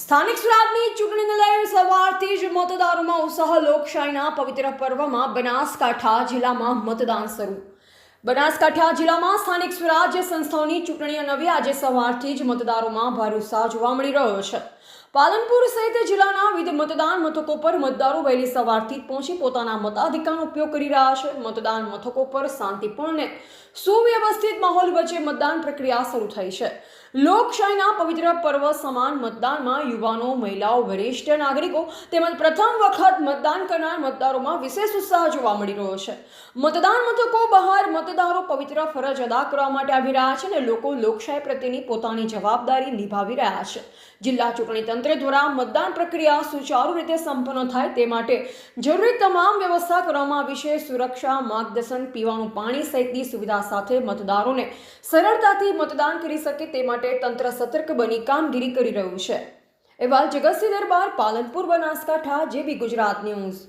સ્થાનિક સ્વરાજની ચૂંટણીને લઈ સવારથી જ મતદારોમાં ઉત્સાહ. લોકશાહીના પવિત્ર પર્વમાં બનાસકાંઠા જિલ્લામાં મતદાન શરૂ. બનાસકાંઠા જિલ્લામાં સ્થાનિક સ્વરાજ્ય સંસ્થાઓની ચૂંટણી નવી. આજે સવારથી જ મતદારોમાં ભારે ઉત્સાહ જોવા મળી રહ્યો છે. પાલનપુર સહિત જિલ્લાના વિવિધ મતદાન મથકો પર મતદારો વહેલી સવારથી પહોંચી પોતાના મતાધિકારનો ઉપયોગ કરી રહ્યા છે. મતદાન મથકો પર શાંતિપૂર્ણ અને સુવ્યવસ્થિત માહોલ વચ્ચે મતદાન પ્રક્રિયા શરૂ થઈ છે. લોકશાહીના પવિત્ર પર્વ સમાન મતદાનમાં યુવાનો, મહિલાઓ, વરિષ્ઠ નાગરિકો તેમજ પ્રથમ વખત મતદાન કરનાર મતદારોમાં વિશેષ ઉત્સાહ જોવા મળી રહ્યો છે. મતદાન મથકો બહાર મતદારો પવિત્ર ફરજ અદા કરવા માટે આવી રહ્યા છે અને લોકો લોકશાહી પ્રત્યેની પોતાની જવાબદારી નિભાવી રહ્યા છે. જિલ્લા ચૂંટણી તંત્ર દ્વારા મતદાન પ્રક્રિયા સુચારુ રીતે સંપન્ન થાય તે માટે જરૂરી તમામ વ્યવસ્થા કરવામાં આવી છે. સુરક્ષા, માર્ગદર્શન, પીવાનું પાણી સહિતની સુવિધા સાથે મતદારોને સરળતાથી મતદાન કરી શકે તે માટે તંત્ર સતર્ક બની કામગીરી કરી રહ્યું છે. અહેવાલ જગતસિંહ દરબાર, પાલનપુર, બનાસકાંઠા, જેબી ગુજરાત ન્યૂઝ.